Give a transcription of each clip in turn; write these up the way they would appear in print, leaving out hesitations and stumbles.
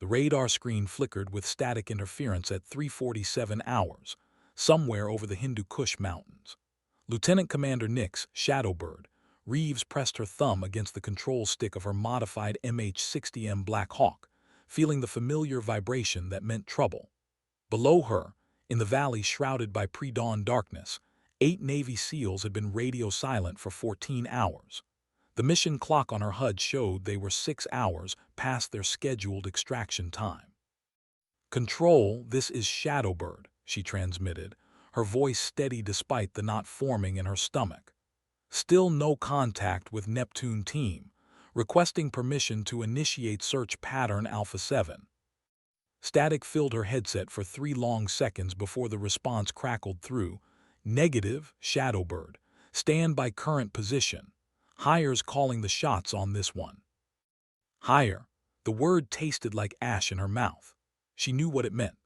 The radar screen flickered with static interference at 3:47 hours, somewhere over the Hindu Kush Mountains. Lieutenant Commander Nix, Shadowbird, Reeves pressed her thumb against the control stick of her modified MH-60M Black Hawk, feeling the familiar vibration that meant trouble. Below her, in the valley shrouded by pre-dawn darkness, 8 Navy SEALs had been radio silent for 14 hours. The mission clock on her HUD showed they were 6 hours past their scheduled extraction time. "Control, this is Shadowbird," she transmitted, her voice steady despite the knot forming in her stomach. "Still no contact with Neptune team. Requesting permission to initiate search pattern Alpha 7. Static filled her headset for 3 long seconds before the response crackled through. "Negative, Shadowbird. Stand by current position. Hire's calling the shots on this one." Hire. The word tasted like ash in her mouth. She knew what it meant.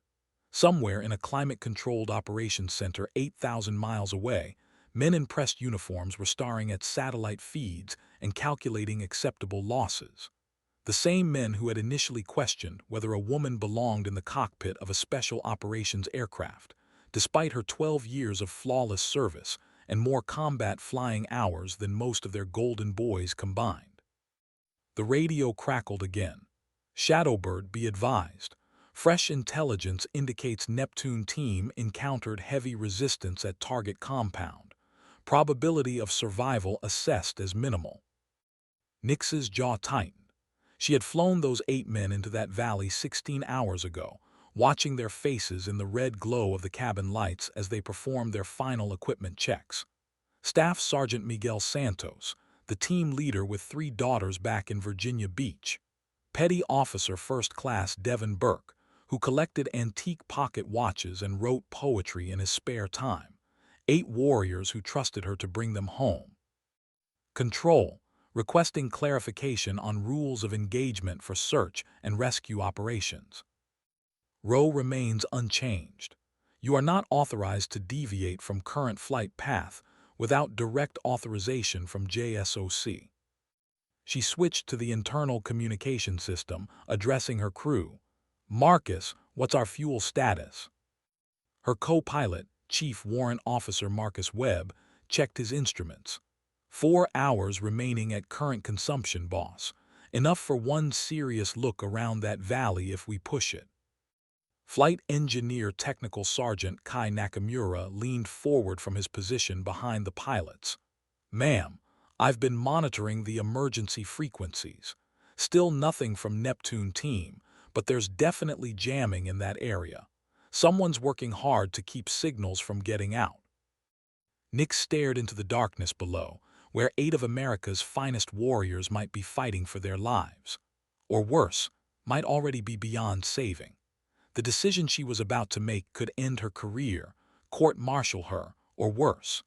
Somewhere in a climate-controlled operations center 8,000 miles away, men in pressed uniforms were staring at satellite feeds and calculating acceptable losses. The same men who had initially questioned whether a woman belonged in the cockpit of a special operations aircraft, despite her 12 years of flawless service and more combat flying hours than most of their golden boys combined. The radio crackled again. "Shadowbird, be advised. Fresh intelligence indicates Neptune team encountered heavy resistance at target compound. Probability of survival assessed as minimal." Nix's jaw tightened. She had flown those 8 men into that valley 16 hours ago, watching their faces in the red glow of the cabin lights as they performed their final equipment checks. Staff Sergeant Miguel Santos, the team leader with 3 daughters back in Virginia Beach. Petty Officer First Class Devin Burke, who collected antique pocket watches and wrote poetry in his spare time. 8 warriors who trusted her to bring them home. Control, requesting clarification on rules of engagement for search and rescue operations. Row remains unchanged. You are not authorized to deviate from current flight path without direct authorization from JSOC. She switched to the internal communication system, addressing her crew. "Marcus, what's our fuel status?" Her co-pilot, Chief Warrant Officer Marcus Webb, checked his instruments. 4 hours remaining at current consumption, boss. Enough for one serious look around that valley if we push it. Flight Engineer Technical Sergeant Kai Nakamura leaned forward from his position behind the pilots. "Ma'am, I've been monitoring the emergency frequencies. Still nothing from Neptune team, but there's definitely jamming in that area. Someone's working hard to keep signals from getting out." Nick stared into the darkness below, where 8 of America's finest warriors might be fighting for their lives. Or worse, might already be beyond saving. The decision she was about to make could end her career, court-martial her, or worse.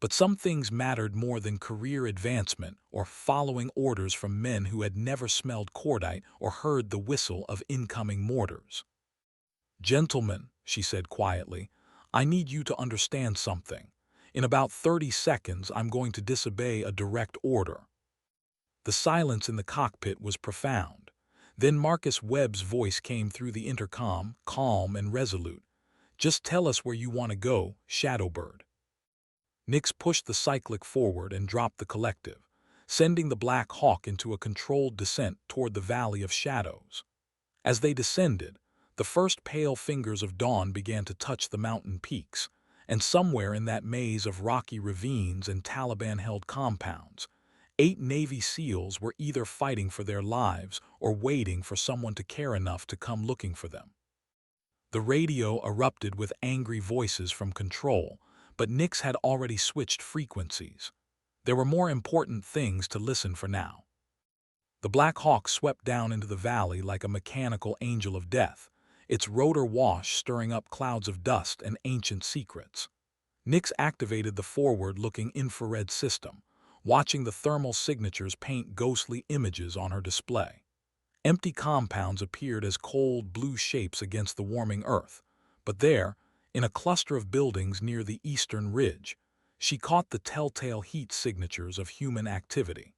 But some things mattered more than career advancement or following orders from men who had never smelled cordite or heard the whistle of incoming mortars. "Gentlemen," she said quietly, "I need you to understand something. In about 30 seconds, I'm going to disobey a direct order." The silence in the cockpit was profound. Then Marcus Webb's voice came through the intercom, calm and resolute. "Just tell us where you want to go, Shadowbird." Nix pushed the cyclic forward and dropped the collective, sending the Black Hawk into a controlled descent toward the Valley of Shadows. As they descended, the first pale fingers of dawn began to touch the mountain peaks, and somewhere in that maze of rocky ravines and Taliban-held compounds, 8 Navy SEALs were either fighting for their lives or waiting for someone to care enough to come looking for them. The radio erupted with angry voices from control, but Nix had already switched frequencies. There were more important things to listen for now. The Black Hawk swept down into the valley like a mechanical angel of death, its rotor wash stirring up clouds of dust and ancient secrets. Nix activated the forward-looking infrared system, watching the thermal signatures paint ghostly images on her display. Empty compounds appeared as cold blue shapes against the warming earth, but there, in a cluster of buildings near the eastern ridge, she caught the telltale heat signatures of human activity.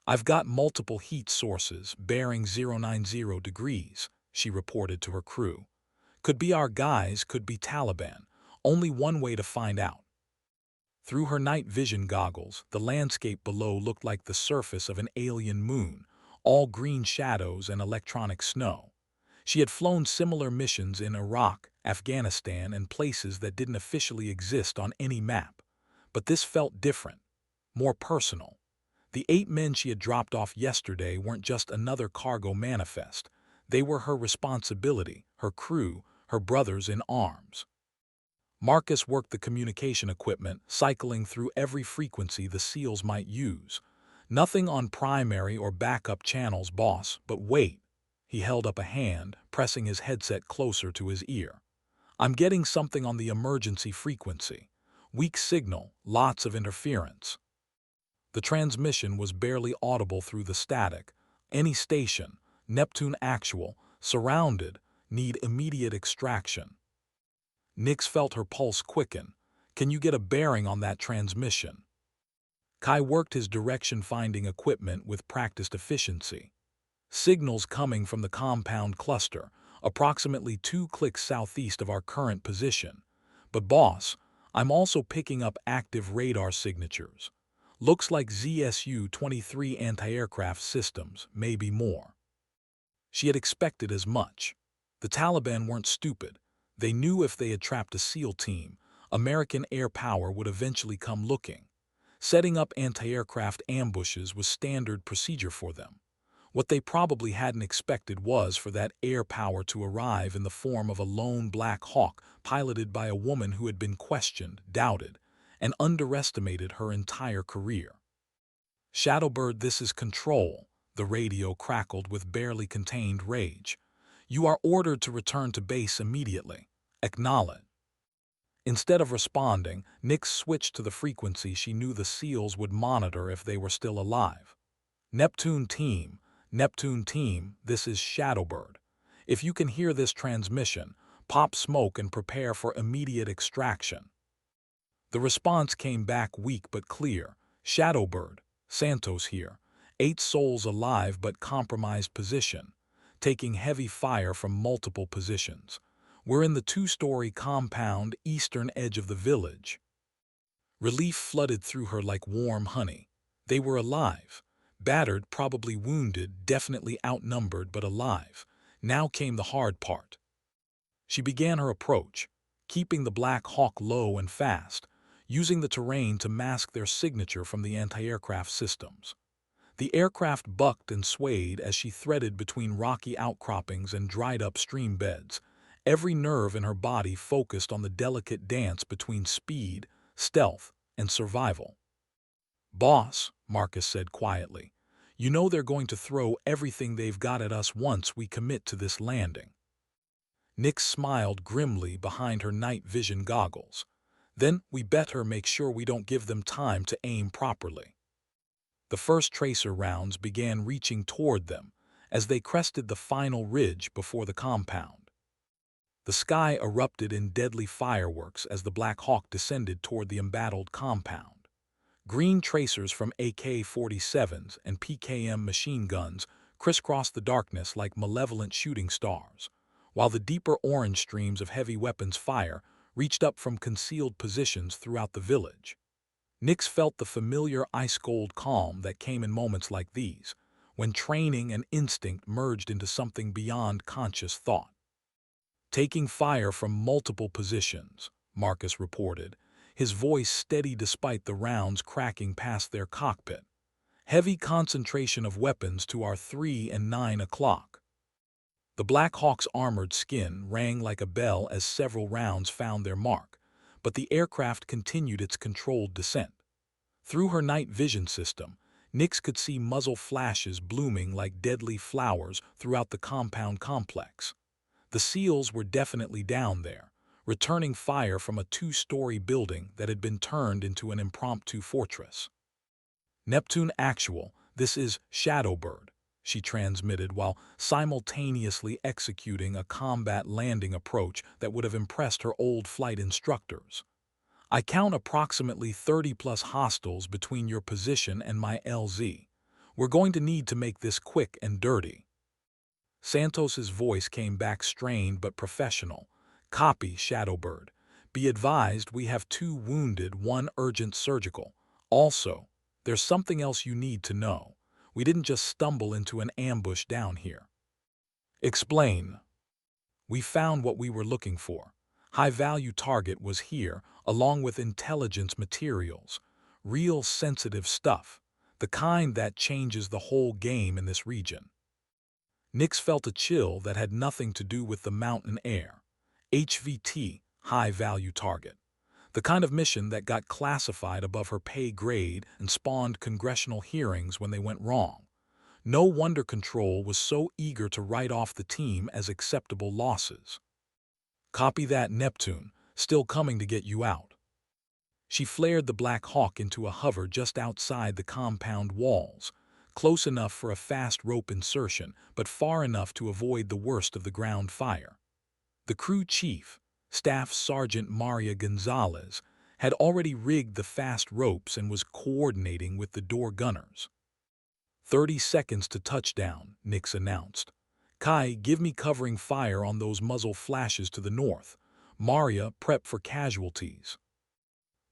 I've got multiple heat sources, bearing 090 degrees, she reported to her crew. Could be our guys, could be Taliban. Only one way to find out. Through her night vision goggles, the landscape below looked like the surface of an alien moon, all green shadows and electronic snow. She had flown similar missions in Iraq, Afghanistan, and places that didn't officially exist on any map. But this felt different, more personal. The 8 men she had dropped off yesterday weren't just another cargo manifest. They were her responsibility, her crew, her brothers in arms. Marcus worked the communication equipment, cycling through every frequency the SEALs might use. Nothing on primary or backup channels, boss, but wait. He held up a hand, pressing his headset closer to his ear. I'm getting something on the emergency frequency. Weak signal, lots of interference. The transmission was barely audible through the static. Any station, Neptune Actual, surrounded, need immediate extraction. Nix felt her pulse quicken. Can you get a bearing on that transmission? Kai worked his direction-finding equipment with practiced efficiency. Signals coming from the compound cluster, approximately 2 clicks southeast of our current position. But boss, I'm also picking up active radar signatures. Looks like ZSU-23 anti-aircraft systems, maybe more. She had expected as much. The Taliban weren't stupid. They knew if they had trapped a SEAL team, American air power would eventually come looking. Setting up anti-aircraft ambushes was standard procedure for them. What they probably hadn't expected was for that air power to arrive in the form of a lone Black Hawk piloted by a woman who had been questioned, doubted, and underestimated her entire career. Shadowbird, this is Control, the radio crackled with barely contained rage. You are ordered to return to base immediately. Acknowledge. Instead of responding, Nix switched to the frequency she knew the SEALs would monitor if they were still alive. Neptune team, this is Shadowbird. If you can hear this transmission, pop smoke and prepare for immediate extraction. The response came back weak but clear. Shadowbird, Santos here. 8 souls alive but compromised position, taking heavy fire from multiple positions. We're in the 2-story compound, eastern edge of the village. Relief flooded through her like warm honey. They were alive. Battered, probably wounded, definitely outnumbered, but alive. Now came the hard part. She began her approach, keeping the Black Hawk low and fast, using the terrain to mask their signature from the anti-aircraft systems. The aircraft bucked and swayed as she threaded between rocky outcroppings and dried-up stream beds, every nerve in her body focused on the delicate dance between speed, stealth, and survival. Boss, Marcus said quietly, you know they're going to throw everything they've got at us once we commit to this landing. Nix smiled grimly behind her night vision goggles. Then we better make sure we don't give them time to aim properly. The first tracer rounds began reaching toward them as they crested the final ridge before the compound. The sky erupted in deadly fireworks as the Black Hawk descended toward the embattled compound. Green tracers from AK-47s and PKM machine guns crisscrossed the darkness like malevolent shooting stars, while the deeper orange streams of heavy weapons fire reached up from concealed positions throughout the village. Nix felt the familiar ice-cold calm that came in moments like these, when training and instinct merged into something beyond conscious thought. Taking fire from multiple positions, Marcus reported, his voice steady despite the rounds cracking past their cockpit. Heavy concentration of weapons to our 3 and 9 o'clock. The Black Hawk's armored skin rang like a bell as several rounds found their mark, but the aircraft continued its controlled descent. Through her night vision system, Nix could see muzzle flashes blooming like deadly flowers throughout the compound complex. The SEALs were definitely down there, returning fire from a 2-story building that had been turned into an impromptu fortress. Neptune Actual, this is Shadowbird, she transmitted while simultaneously executing a combat landing approach that would have impressed her old flight instructors. I count approximately 30+ hostiles between your position and my LZ. We're going to need to make this quick and dirty. Santos's voice came back strained but professional. Copy, Shadowbird. Be advised we have 2 wounded, 1 urgent surgical. Also, there's something else you need to know. We didn't just stumble into an ambush down here. Explain. We found what we were looking for. High-value target was here, along with intelligence materials. Real sensitive stuff. The kind that changes the whole game in this region. Nix felt a chill that had nothing to do with the mountain air. HVT, high-value target. The kind of mission that got classified above her pay grade and spawned congressional hearings when they went wrong. No wonder Control was so eager to write off the team as acceptable losses. Copy that, Neptune, still coming to get you out. She flared the Black Hawk into a hover just outside the compound walls, close enough for a fast rope insertion, but far enough to avoid the worst of the ground fire. The crew chief, Staff Sergeant Maria Gonzalez, had already rigged the fast ropes and was coordinating with the door gunners. 30 seconds to touchdown, Nix announced. Kai, give me covering fire on those muzzle flashes to the north. Maria, prep for casualties.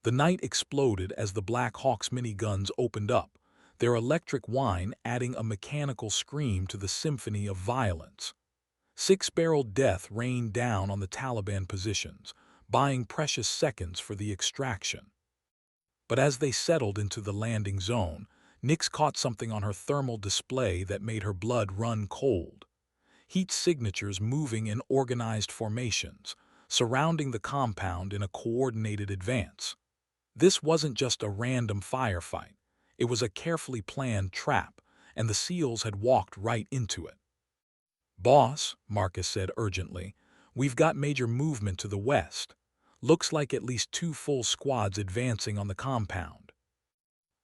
The night exploded as the Black Hawk's miniguns opened up, their electric whine adding a mechanical scream to the symphony of violence. 6-barreled death rained down on the Taliban positions, buying precious seconds for the extraction. But as they settled into the landing zone, Nix caught something on her thermal display that made her blood run cold. Heat signatures moving in organized formations, surrounding the compound in a coordinated advance. This wasn't just a random firefight. It was a carefully planned trap, and the SEALs had walked right into it. Boss, Marcus said urgently, we've got major movement to the west. Looks like at least 2 full squads advancing on the compound.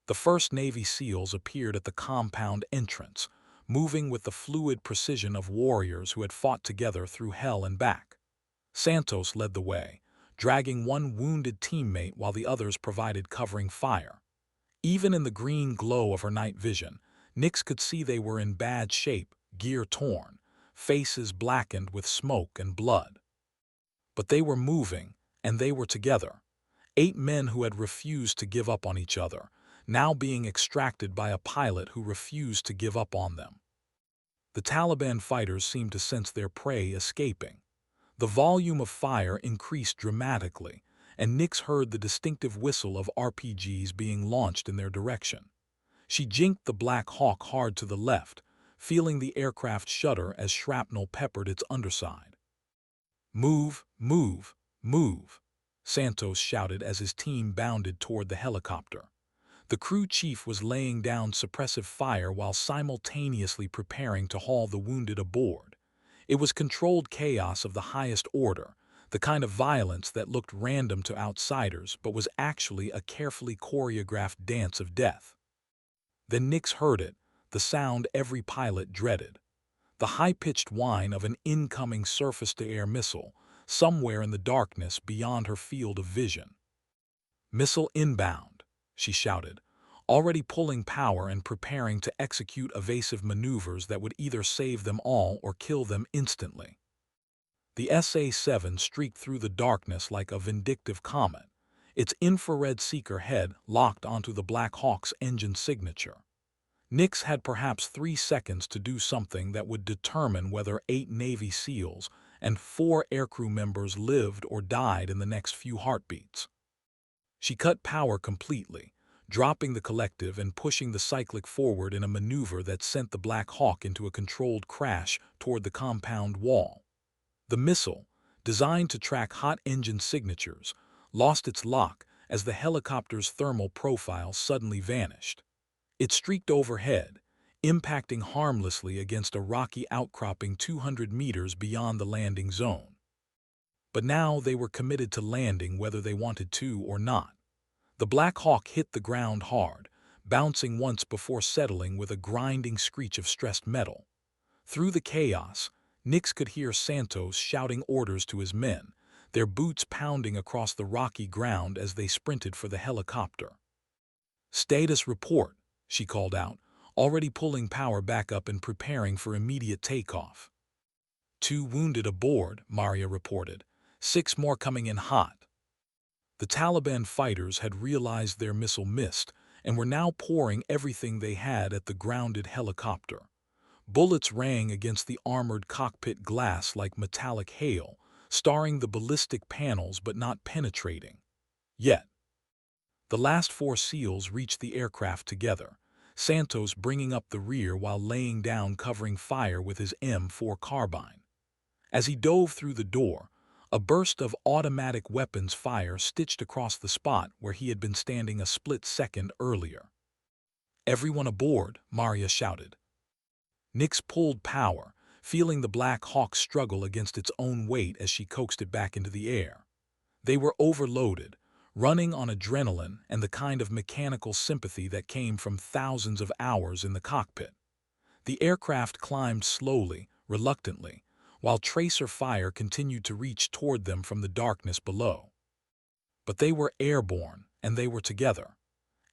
The first Navy SEALs appeared at the compound entrance, moving with the fluid precision of warriors who had fought together through hell and back. Santos led the way, dragging 1 wounded teammate while the others provided covering fire. Even in the green glow of her night vision, Nix could see they were in bad shape, gear torn, faces blackened with smoke and blood. But they were moving, and they were together. 8 men who had refused to give up on each other, now being extracted by a pilot who refused to give up on them. The Taliban fighters seemed to sense their prey escaping. The volume of fire increased dramatically, and Nix heard the distinctive whistle of RPGs being launched in their direction. She jinked the Black Hawk hard to the left, feeling the aircraft shudder as shrapnel peppered its underside. Move, move, move, Santos shouted as his team bounded toward the helicopter. The crew chief was laying down suppressive fire while simultaneously preparing to haul the wounded aboard. It was controlled chaos of the highest order, the kind of violence that looked random to outsiders but was actually a carefully choreographed dance of death. Then Nix heard it, the sound every pilot dreaded. The high-pitched whine of an incoming surface-to-air missile, somewhere in the darkness beyond her field of vision. Missile inbound, she shouted, already pulling power and preparing to execute evasive maneuvers that would either save them all or kill them instantly. The SA-7 streaked through the darkness like a vindictive comet, its infrared seeker head locked onto the Black Hawk's engine signature. Nix had perhaps 3 seconds to do something that would determine whether 8 Navy SEALs and 4 aircrew members lived or died in the next few heartbeats. She cut power completely, dropping the collective and pushing the cyclic forward in a maneuver that sent the Black Hawk into a controlled crash toward the compound wall. The missile, designed to track hot engine signatures, lost its lock as the helicopter's thermal profile suddenly vanished. It streaked overhead, impacting harmlessly against a rocky outcropping 200 meters beyond the landing zone. But now they were committed to landing whether they wanted to or not. The Black Hawk hit the ground hard, bouncing once before settling with a grinding screech of stressed metal. Through the chaos, Nix could hear Santos shouting orders to his men, their boots pounding across the rocky ground as they sprinted for the helicopter. "Status report," she called out, already pulling power back up and preparing for immediate takeoff. 2 wounded aboard, Maria reported. 6 more coming in hot. The Taliban fighters had realized their missile missed and were now pouring everything they had at the grounded helicopter. Bullets rang against the armored cockpit glass like metallic hail, starring the ballistic panels but not penetrating. Yet, the last 4 SEALs reached the aircraft together, Santos bringing up the rear while laying down covering fire with his M4 carbine. As he dove through the door, a burst of automatic weapons fire stitched across the spot where he had been standing a split second earlier. "Everyone aboard," Maria shouted. Nix pulled power, feeling the Black Hawk struggle against its own weight as she coaxed it back into the air. They were overloaded, running on adrenaline and the kind of mechanical sympathy that came from thousands of hours in the cockpit. The aircraft climbed slowly, reluctantly, while tracer fire continued to reach toward them from the darkness below. But they were airborne, and they were together.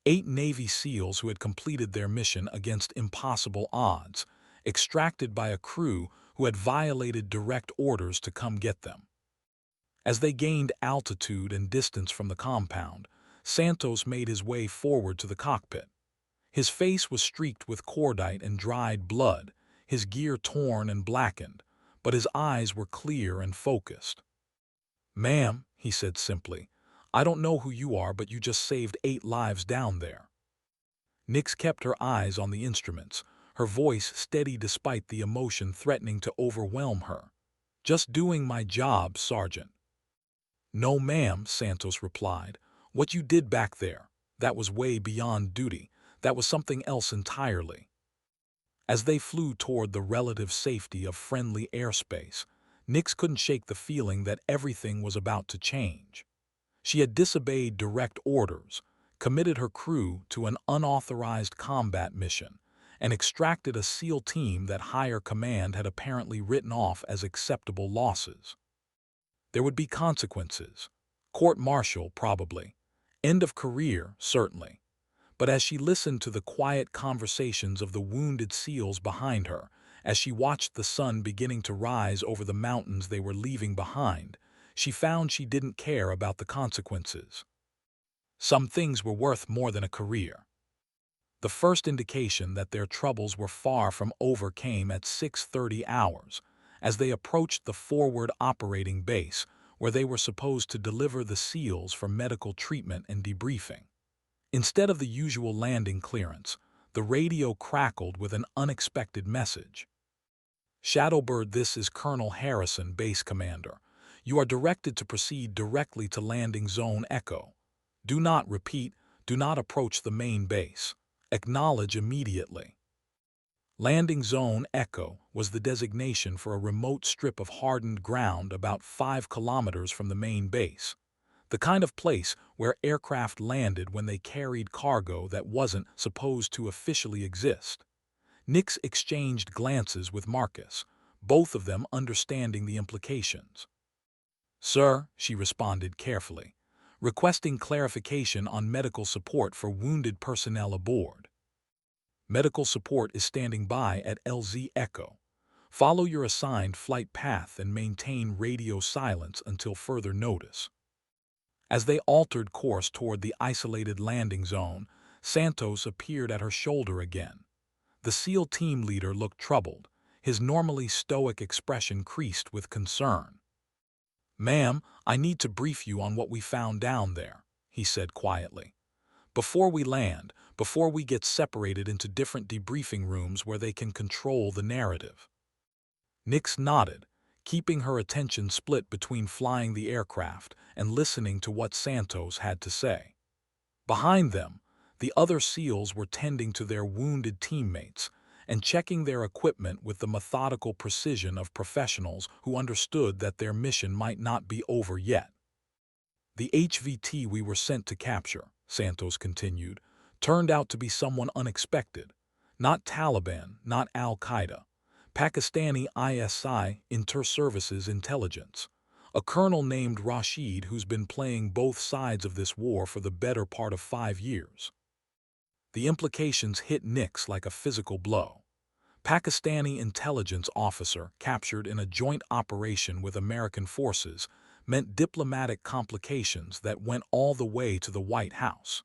8 Navy SEALs who had completed their mission against impossible odds, extracted by a crew who had violated direct orders to come get them. As they gained altitude and distance from the compound, Santos made his way forward to the cockpit. His face was streaked with cordite and dried blood, his gear torn and blackened, but his eyes were clear and focused. "Ma'am," he said simply, "I don't know who you are, but you just saved 8 lives down there." Nix kept her eyes on the instruments, her voice steady despite the emotion threatening to overwhelm her. "Just doing my job, Sergeant." "No, ma'am," Santos replied. "What you did back there, that was way beyond duty. That was something else entirely." As they flew toward the relative safety of friendly airspace, Nix couldn't shake the feeling that everything was about to change. She had disobeyed direct orders, committed her crew to an unauthorized combat mission, and extracted a SEAL team that higher command had apparently written off as acceptable losses. There would be consequences. Court-martial, probably. End of career, certainly. But as she listened to the quiet conversations of the wounded SEALs behind her, as she watched the sun beginning to rise over the mountains they were leaving behind, she found she didn't care about the consequences. Some things were worth more than a career. The first indication that their troubles were far from over came at 6:30 hours, as they approached the forward operating base, where they were supposed to deliver the SEALs for medical treatment and debriefing. Instead of the usual landing clearance, the radio crackled with an unexpected message. "Shadowbird, this is Colonel Harrison, Base Commander. You are directed to proceed directly to Landing Zone Echo. Do not, repeat, do not approach the main base. Acknowledge immediately." Landing Zone Echo was the designation for a remote strip of hardened ground about 5 kilometers from the main base, the kind of place where aircraft landed when they carried cargo that wasn't supposed to officially exist. Nix exchanged glances with Marcus, both of them understanding the implications. "Sir," she responded carefully, "requesting clarification on medical support for wounded personnel aboard." "Medical support is standing by at LZ Echo. Follow your assigned flight path and maintain radio silence until further notice." As they altered course toward the isolated landing zone, Santos appeared at her shoulder again. The SEAL team leader looked troubled, his normally stoic expression creased with concern. "Ma'am, I need to brief you on what we found down there," he said quietly. "Before we land, before we get separated into different debriefing rooms where they can control the narrative." Nix nodded, keeping her attention split between flying the aircraft and listening to what Santos had to say. Behind them, the other SEALs were tending to their wounded teammates and checking their equipment with the methodical precision of professionals who understood that their mission might not be over yet. "The HVT we were sent to capture," Santos continued, "turned out to be someone unexpected. Not Taliban, not Al-Qaeda. Pakistani ISI, Inter-Services Intelligence. A colonel named Rashid who's been playing both sides of this war for the better part of 5 years." The implications hit Nix like a physical blow. Pakistani intelligence officer captured in a joint operation with American forces meant diplomatic complications that went all the way to the White House.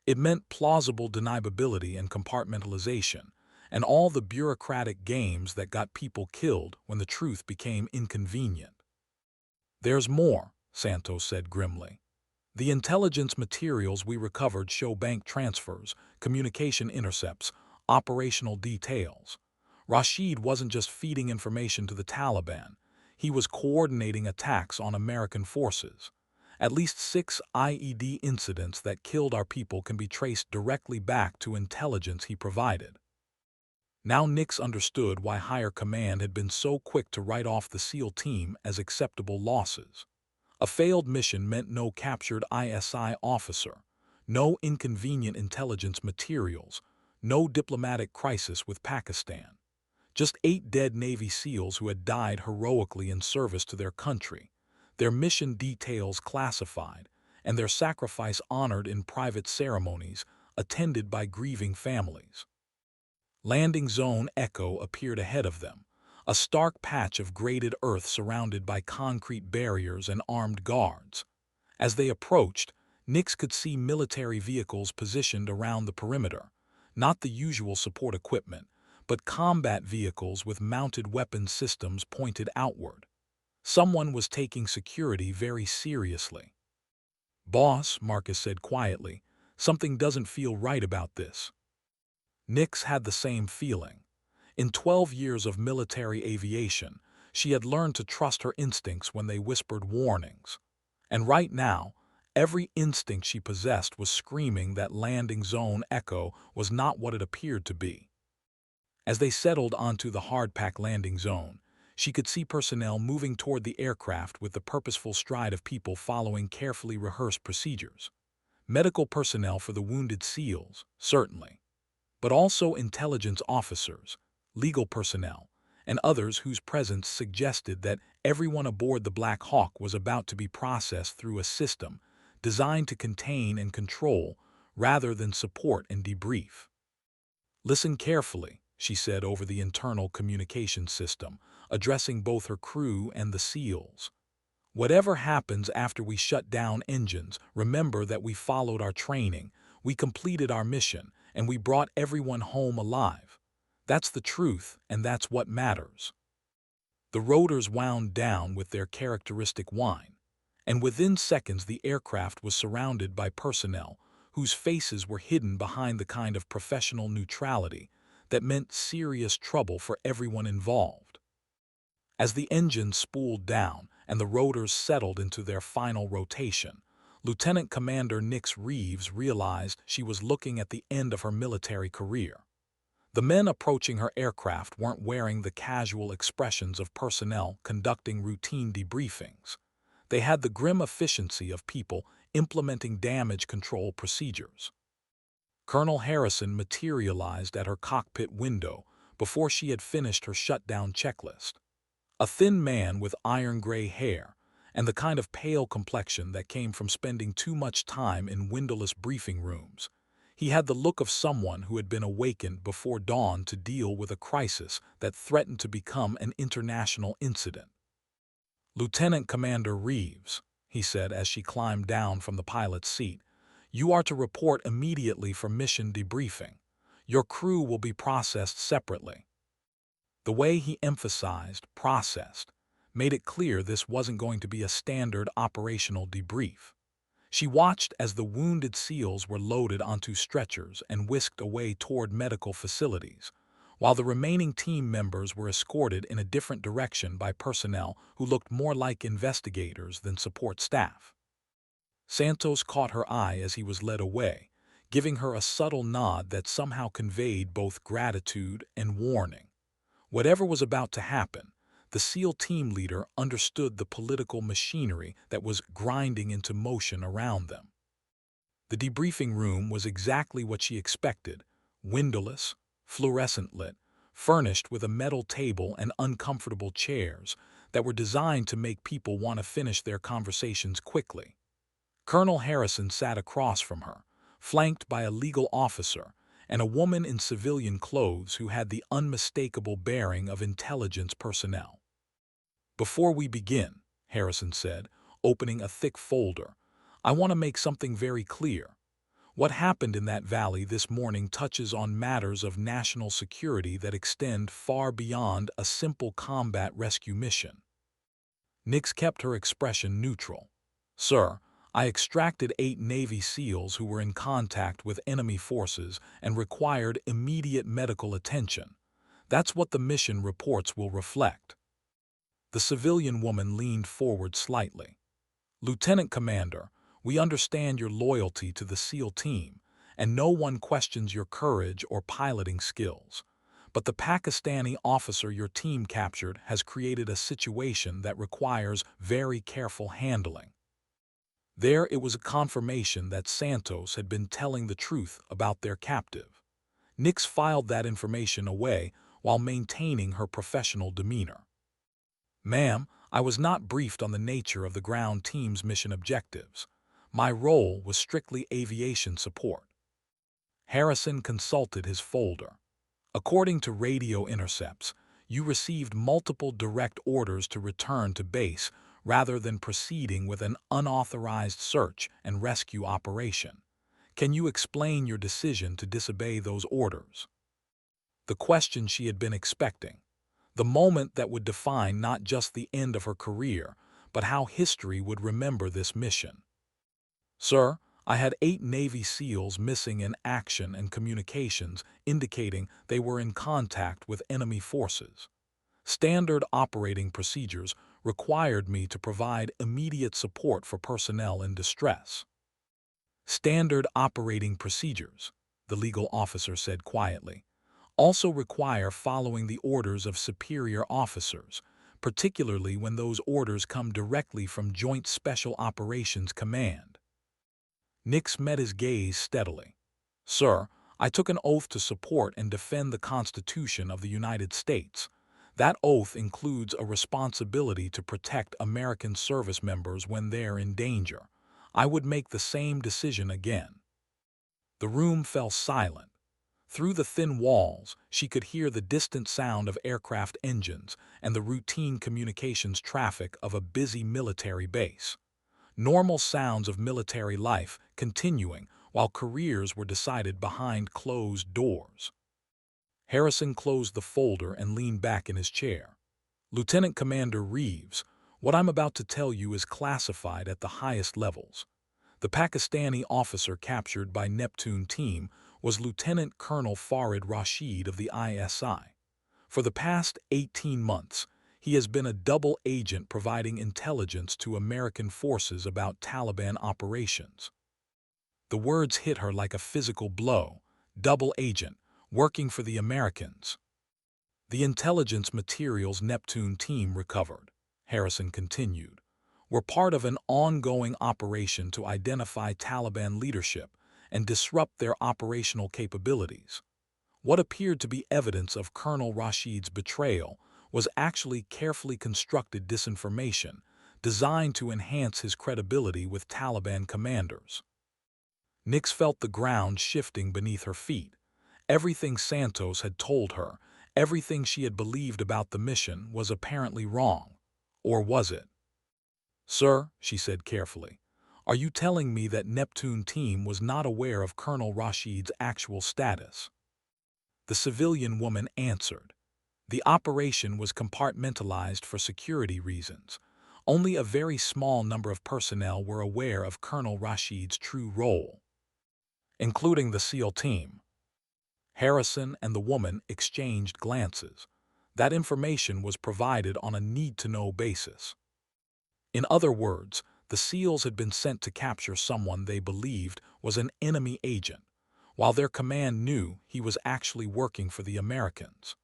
It meant plausible deniability and compartmentalization, and all the bureaucratic games that got people killed when the truth became inconvenient. "There's more," Santos said grimly. "The intelligence materials we recovered show bank transfers, communication intercepts, operational details. Rashid wasn't just feeding information to the Taliban, he was coordinating attacks on American forces. At least 6 IED incidents that killed our people can be traced directly back to intelligence he provided." Now Nix understood why higher command had been so quick to write off the SEAL team as acceptable losses. A failed mission meant no captured ISI officer, no inconvenient intelligence materials, no diplomatic crisis with Pakistan. Just 8 dead Navy SEALs who had died heroically in service to their country, their mission details classified, and their sacrifice honored in private ceremonies attended by grieving families. Landing Zone Echo appeared ahead of them, a stark patch of graded earth surrounded by concrete barriers and armed guards. As they approached, Nix could see military vehicles positioned around the perimeter, not the usual support equipment, but combat vehicles with mounted weapon systems pointed outward. Someone was taking security very seriously. "Boss," Marcus said quietly, "something doesn't feel right about this." Nix had the same feeling. In 12 years of military aviation, she had learned to trust her instincts when they whispered warnings. And right now, every instinct she possessed was screaming that Landing Zone Echo was not what it appeared to be. As they settled onto the hardpack landing zone, she could see personnel moving toward the aircraft with the purposeful stride of people following carefully rehearsed procedures. Medical personnel for the wounded SEALs, certainly, but also intelligence officers, legal personnel, and others whose presence suggested that everyone aboard the Black Hawk was about to be processed through a system designed to contain and control rather than support and debrief. "Listen carefully," she said over the internal communication system, addressing both her crew and the SEALs. "Whatever happens after we shut down engines, remember that we followed our training, we completed our mission, and we brought everyone home alive. That's the truth, and that's what matters." The rotors wound down with their characteristic whine, and within seconds the aircraft was surrounded by personnel whose faces were hidden behind the kind of professional neutrality that meant serious trouble for everyone involved. As the engine spooled down and the rotors settled into their final rotation, Lieutenant Commander Nix Reeves realized she was looking at the end of her military career. The men approaching her aircraft weren't wearing the casual expressions of personnel conducting routine debriefings. They had the grim efficiency of people implementing damage control procedures. Colonel Harrison materialized at her cockpit window before she had finished her shutdown checklist. A thin man with iron-gray hair and the kind of pale complexion that came from spending too much time in windowless briefing rooms. He had the look of someone who had been awakened before dawn to deal with a crisis that threatened to become an international incident. "Lieutenant Commander Reeves," he said as she climbed down from the pilot's seat, "you are to report immediately for mission debriefing. Your crew will be processed separately." The way he emphasized "processed" made it clear this wasn't going to be a standard operational debrief. She watched as the wounded SEALs were loaded onto stretchers and whisked away toward medical facilities, while the remaining team members were escorted in a different direction by personnel who looked more like investigators than support staff. Santos caught her eye as he was led away, giving her a subtle nod that somehow conveyed both gratitude and warning. Whatever was about to happen, the SEAL team leader understood the political machinery that was grinding into motion around them. The debriefing room was exactly what she expected: windowless, fluorescent lit, furnished with a metal table and uncomfortable chairs that were designed to make people want to finish their conversations quickly. Colonel Harrison sat across from her, flanked by a legal officer, and a woman in civilian clothes who had the unmistakable bearing of intelligence personnel. "Before we begin," Harrison said, opening a thick folder, "I want to make something very clear. What happened in that valley this morning touches on matters of national security that extend far beyond a simple combat rescue mission." Nix kept her expression neutral. "Sir, I extracted 8 Navy SEALs who were in contact with enemy forces and required immediate medical attention. That's what the mission reports will reflect." The civilian woman leaned forward slightly. "Lieutenant Commander, we understand your loyalty to the SEAL team, and no one questions your courage or piloting skills. But the Pakistani officer your team captured has created a situation that requires very careful handling." There it was a confirmation that Santos had been telling the truth about their captive. Nix filed that information away while maintaining her professional demeanor. "Ma'am, I was not briefed on the nature of the ground team's mission objectives. My role was strictly aviation support." Harrison consulted his folder. "According to radio intercepts, you received multiple direct orders to return to base rather than proceeding with an unauthorized search and rescue operation. Can you explain your decision to disobey those orders?" The question she had been expecting. The moment that would define not just the end of her career, but how history would remember this mission. "Sir, I had 8 Navy SEALs missing in action and communications indicating they were in contact with enemy forces. Standard operating procedures required me to provide immediate support for personnel in distress." "Standard operating procedures," the legal officer said quietly, "also require following the orders of superior officers, particularly when those orders come directly from Joint Special Operations Command." Nix met his gaze steadily. "Sir, I took an oath to support and defend the Constitution of the United States. That oath includes a responsibility to protect American service members when they're in danger. I would make the same decision again." The room fell silent. Through the thin walls, she could hear the distant sound of aircraft engines and the routine communications traffic of a busy military base. Normal sounds of military life continuing while careers were decided behind closed doors. Harrison closed the folder and leaned back in his chair. "Lieutenant Commander Reeves, what I'm about to tell you is classified at the highest levels. The Pakistani officer captured by Neptune team was Lieutenant Colonel Farid Rashid of the ISI. For the past 18 months, he has been a double agent providing intelligence to American forces about Taliban operations." The words hit her like a physical blow. Double agent, working for the Americans. "The intelligence materials Neptune team recovered," Harrison continued, "were part of an ongoing operation to identify Taliban leadership and disrupt their operational capabilities. What appeared to be evidence of Colonel Rashid's betrayal was actually carefully constructed disinformation designed to enhance his credibility with Taliban commanders." Nix felt the ground shifting beneath her feet. Everything Santos had told her, everything she had believed about the mission was apparently wrong. Or was it? "Sir," she said carefully, "are you telling me that Neptune team was not aware of Colonel Rashid's actual status?" The civilian woman answered. "The operation was compartmentalized for security reasons. Only a very small number of personnel were aware of Colonel Rashid's true role, including the SEAL team." Harrison and the woman exchanged glances. That information was provided on a need-to-know basis. In other words, the SEALs had been sent to capture someone they believed was an enemy agent, while their command knew he was actually working for the Americans.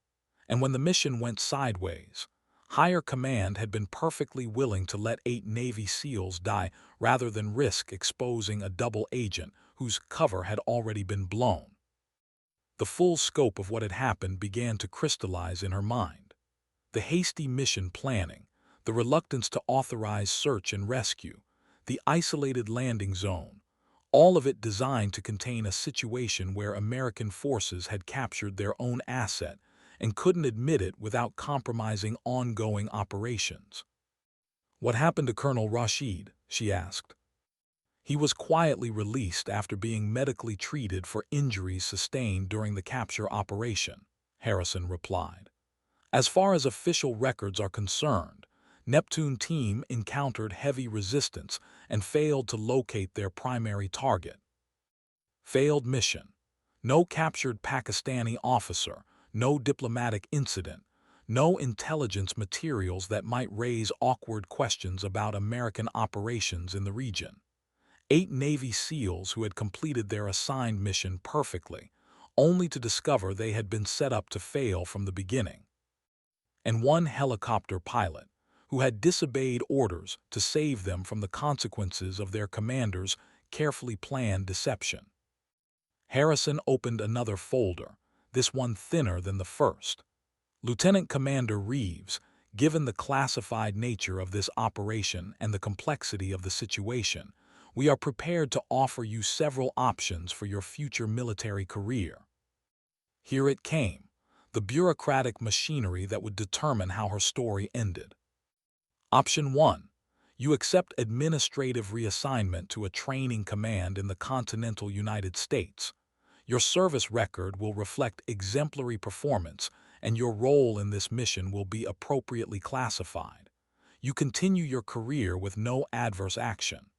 And when the mission went sideways, higher command had been perfectly willing to let 8 Navy SEALs die rather than risk exposing a double agent whose cover had already been blown. The full scope of what had happened began to crystallize in her mind. The hasty mission planning, the reluctance to authorize search and rescue, the isolated landing zone, all of it designed to contain a situation where American forces had captured their own asset and couldn't admit it without compromising ongoing operations. "What happened to Colonel Rashid?" she asked. "He was quietly released after being medically treated for injuries sustained during the capture operation," Harrison replied. "As far as official records are concerned, Neptune team encountered heavy resistance and failed to locate their primary target." Failed mission. No captured Pakistani officer, no diplomatic incident, no intelligence materials that might raise awkward questions about American operations in the region. 8 Navy SEALs who had completed their assigned mission perfectly, only to discover they had been set up to fail from the beginning. And 1 helicopter pilot, who had disobeyed orders to save them from the consequences of their commander's carefully planned deception. Harrison opened another folder, this one thinner than the first. "Lieutenant Commander Reeves, given the classified nature of this operation and the complexity of the situation, we are prepared to offer you several options for your future military career." Here it came, the bureaucratic machinery that would determine how her story ended. Option 1. You accept administrative reassignment to a training command in the continental United States. Your service record will reflect exemplary performance, and your role in this mission will be appropriately classified. You continue your career with no adverse action.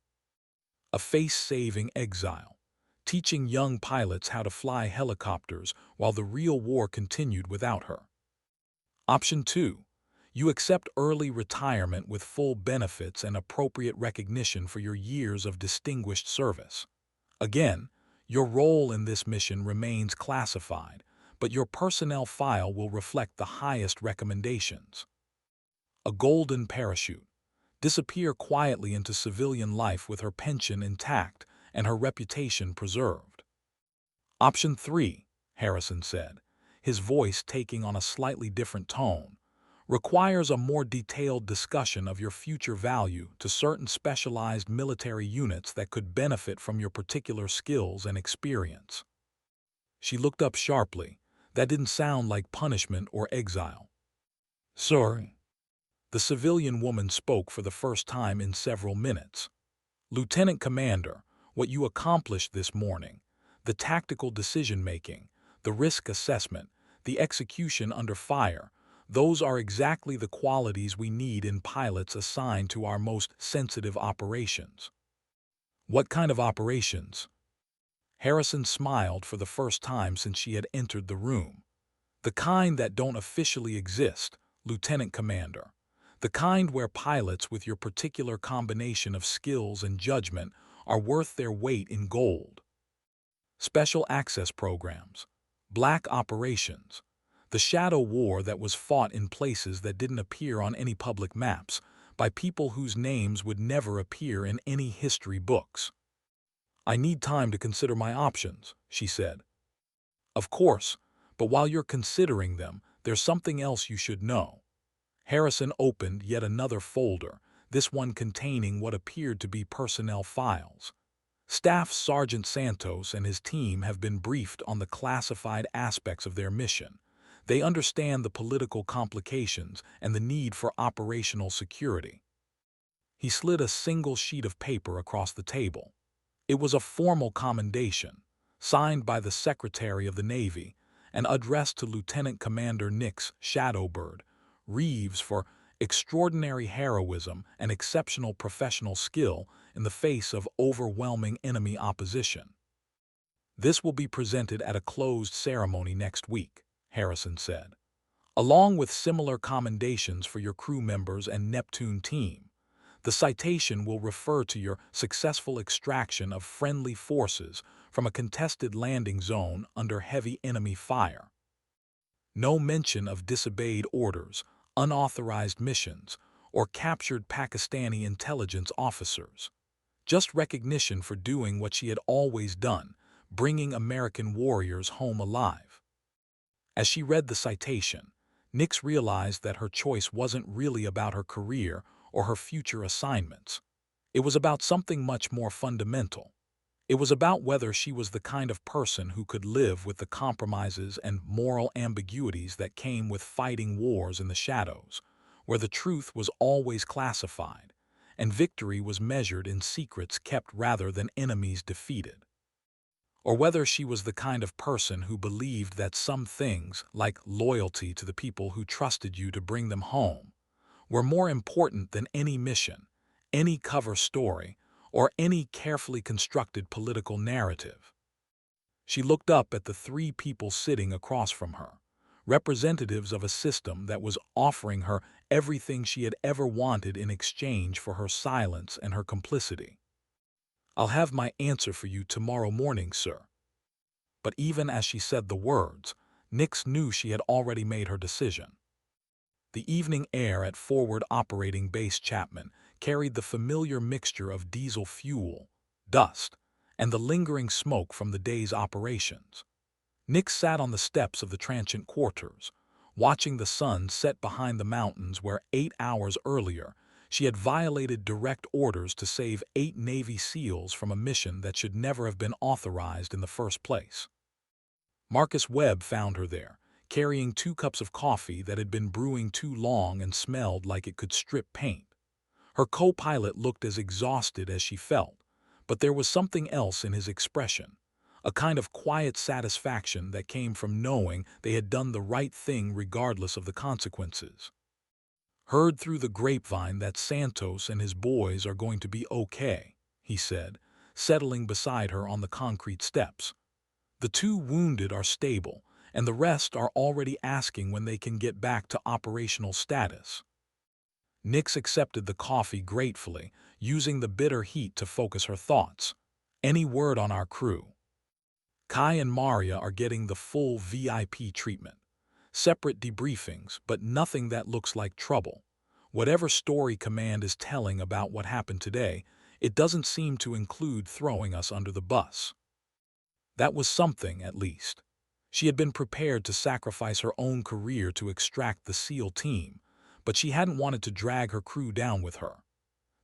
A face-saving exile, teaching young pilots how to fly helicopters while the real war continued without her. Option 2. You accept early retirement with full benefits and appropriate recognition for your years of distinguished service. Again, your role in this mission remains classified, but your personnel file will reflect the highest recommendations. A golden parachute. Disappear quietly into civilian life with her pension intact and her reputation preserved. Option 3, Harrison said, his voice taking on a slightly different tone, requires a more detailed discussion of your future value to certain specialized military units that could benefit from your particular skills and experience. She looked up sharply. That didn't sound like punishment or exile. "Sorry." The civilian woman spoke for the first time in several minutes. "Lieutenant Commander, what you accomplished this morning, the tactical decision-making, the risk assessment, the execution under fire, those are exactly the qualities we need in pilots assigned to our most sensitive operations." "What kind of operations?" Harrison smiled for the first time since she had entered the room. "The kind that don't officially exist, Lieutenant Commander. The kind where pilots with your particular combination of skills and judgment are worth their weight in gold. Special access programs, black operations, the shadow war that was fought in places that didn't appear on any public maps, by people whose names would never appear in any history books." "I need time to consider my options," she said. "Of course, but while you're considering them, there's something else you should know." Harrison opened yet another folder, this one containing what appeared to be personnel files. Staff Sergeant Santos and his team have been briefed on the classified aspects of their mission. They understand the political complications and the need for operational security. He slid a single sheet of paper across the table. It was a formal commendation, signed by the Secretary of the Navy and addressed to Lieutenant Commander Nix Shadowbird Reeves for extraordinary heroism and exceptional professional skill in the face of overwhelming enemy opposition. "This will be presented at a closed ceremony next week," Harrison said, "along with similar commendations for your crew members and Neptune team. The citation will refer to your successful extraction of friendly forces from a contested landing zone under heavy enemy fire. No mention of disobeyed orders, unauthorized missions, or captured Pakistani intelligence officers. Just recognition for doing what she had always done, bringing American warriors home alive." As she read the citation, Nix realized that her choice wasn't really about her career or her future assignments. It was about something much more fundamental. It was about whether she was the kind of person who could live with the compromises and moral ambiguities that came with fighting wars in the shadows, where the truth was always classified, and victory was measured in secrets kept rather than enemies defeated. Or whether she was the kind of person who believed that some things, like loyalty to the people who trusted you to bring them home, were more important than any mission, any cover story, or any carefully constructed political narrative. She looked up at the three people sitting across from her, representatives of a system that was offering her everything she had ever wanted in exchange for her silence and her complicity. "I'll have my answer for you tomorrow morning, sir." But even as she said the words, Nix knew she had already made her decision. The evening air at Forward Operating Base Chapman carried the familiar mixture of diesel fuel, dust, and the lingering smoke from the day's operations. Nix sat on the steps of the transient quarters, watching the sun set behind the mountains where 8 hours earlier she had violated direct orders to save 8 Navy SEALs from a mission that should never have been authorized in the first place. Marcus Webb found her there, carrying 2 cups of coffee that had been brewing too long and smelled like it could strip paint. Her co-pilot looked as exhausted as she felt, but there was something else in his expression, a kind of quiet satisfaction that came from knowing they had done the right thing regardless of the consequences. "Heard through the grapevine that Santos and his boys are going to be okay," he said, settling beside her on the concrete steps. "The 2 wounded are stable, and the rest are already asking when they can get back to operational status." Nix accepted the coffee gratefully, using the bitter heat to focus her thoughts. "Any word on our crew?" "Kai and Maria are getting the full VIP treatment. Separate debriefings, but nothing that looks like trouble. Whatever story Command is telling about what happened today, it doesn't seem to include throwing us under the bus." That was something, at least. She had been prepared to sacrifice her own career to extract the SEAL team, but she hadn't wanted to drag her crew down with her.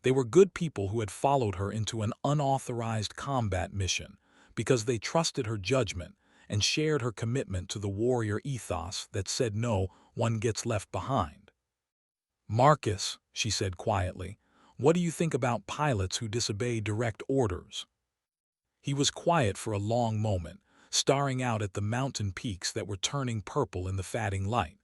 They were good people who had followed her into an unauthorized combat mission because they trusted her judgment and shared her commitment to the warrior ethos that said no one gets left behind. "Marcus," she said quietly, "what do you think about pilots who disobey direct orders?" He was quiet for a long moment, staring out at the mountain peaks that were turning purple in the fading light.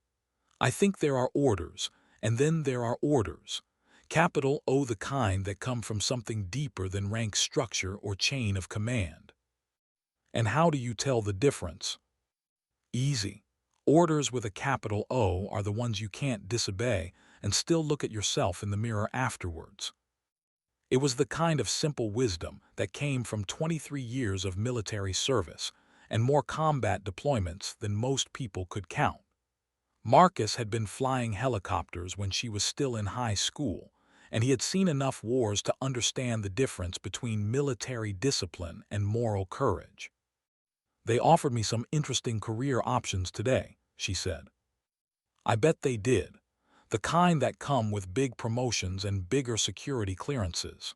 "I think there are orders, and then there are orders. Capital O, the kind that come from something deeper than rank structure or chain of command." "And how do you tell the difference?" "Easy. Orders with a capital O are the ones you can't disobey and still look at yourself in the mirror afterwards." It was the kind of simple wisdom that came from 23 years of military service and more combat deployments than most people could count. Marcus had been flying helicopters when she was still in high school, and he had seen enough wars to understand the difference between military discipline and moral courage. "They offered me some interesting career options today," she said. "I bet they did. The kind that come with big promotions and bigger security clearances."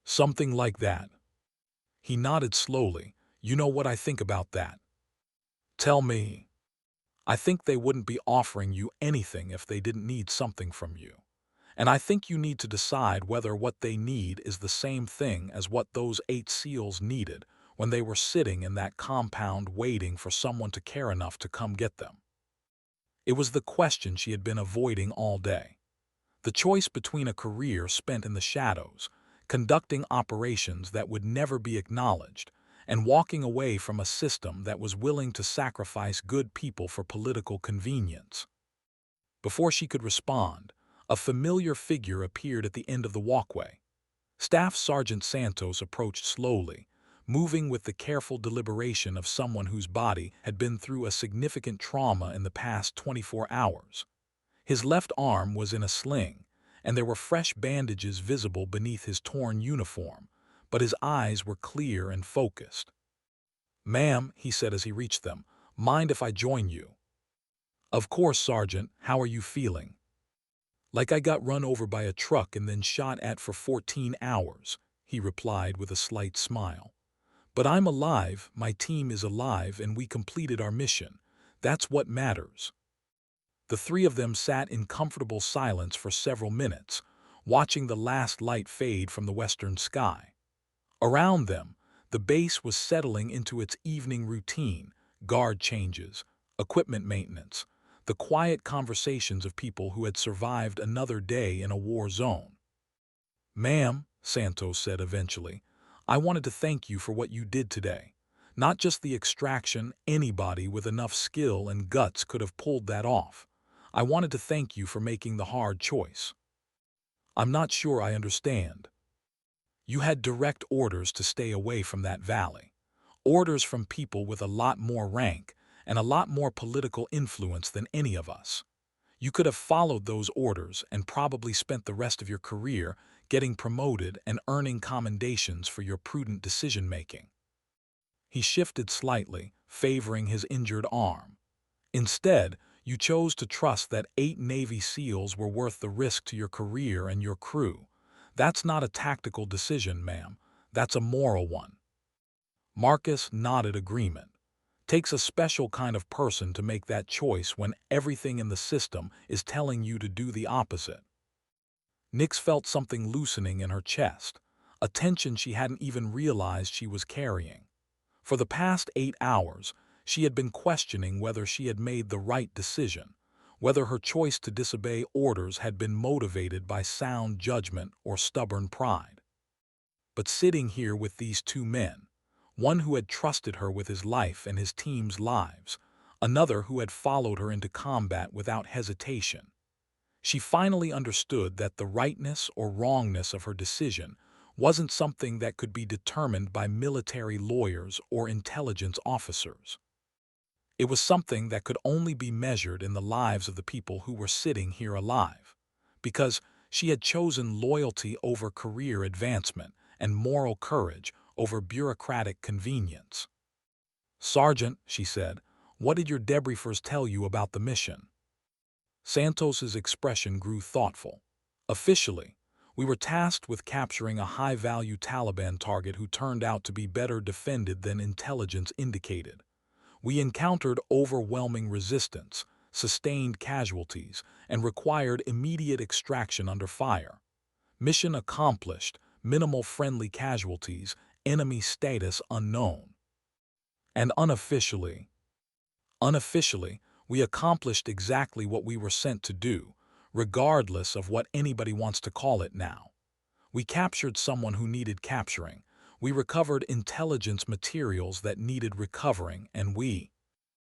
"Something like that." He nodded slowly. "You know what I think about that." "Tell me." "I think they wouldn't be offering you anything if they didn't need something from you. And I think you need to decide whether what they need is the same thing as what those 8 SEALs needed when they were sitting in that compound waiting for someone to care enough to come get them." It was the question she had been avoiding all day. The choice between a career spent in the shadows, conducting operations that would never be acknowledged, and walking away from a system that was willing to sacrifice good people for political convenience. Before she could respond, a familiar figure appeared at the end of the walkway. Staff Sergeant Santos approached slowly, moving with the careful deliberation of someone whose body had been through a significant trauma in the past 24 hours. His left arm was in a sling, and there were fresh bandages visible beneath his torn uniform, but his eyes were clear and focused. "Ma'am," he said as he reached them, "mind if I join you?" "Of course, Sergeant. How are you feeling?" "Like I got run over by a truck and then shot at for 14 hours, he replied with a slight smile. But I'm alive, my team is alive, and we completed our mission. That's what matters. The three of them sat in comfortable silence for several minutes, watching the last light fade from the western sky. Around them, the base was settling into its evening routine, guard changes, equipment maintenance, the quiet conversations of people who had survived another day in a war zone. "Ma'am," Santos said eventually, "I wanted to thank you for what you did today. Not just the extraction, anybody with enough skill and guts could have pulled that off. I wanted to thank you for making the hard choice." "I'm not sure I understand." "You had direct orders to stay away from that valley. Orders from people with a lot more rank and a lot more political influence than any of us. You could have followed those orders and probably spent the rest of your career getting promoted and earning commendations for your prudent decision-making." He shifted slightly, favoring his injured arm. "Instead, you chose to trust that 8 Navy SEALs were worth the risk to your career and your crew. That's not a tactical decision, ma'am. That's a moral one." Marcus nodded agreement. "Takes a special kind of person to make that choice when everything in the system is telling you to do the opposite." Nix felt something loosening in her chest, a tension she hadn't even realized she was carrying. For the past 8 hours, she had been questioning whether she had made the right decision, whether her choice to disobey orders had been motivated by sound judgment or stubborn pride. But sitting here with these two men, one who had trusted her with his life and his team's lives, another who had followed her into combat without hesitation, she finally understood that the rightness or wrongness of her decision wasn't something that could be determined by military lawyers or intelligence officers. It was something that could only be measured in the lives of the people who were sitting here alive, because she had chosen loyalty over career advancement and moral courage over bureaucratic convenience. "Sergeant," she said, "what did your debriefers tell you about the mission?" Santos's expression grew thoughtful. "Officially, we were tasked with capturing a high-value Taliban target who turned out to be better defended than intelligence indicated. We encountered overwhelming resistance, sustained casualties, and required immediate extraction under fire. Mission accomplished, minimal friendly casualties, enemy status unknown." "And unofficially?" "Unofficially, we accomplished exactly what we were sent to do, regardless of what anybody wants to call it now. We captured someone who needed capturing. We recovered intelligence materials that needed recovering, and we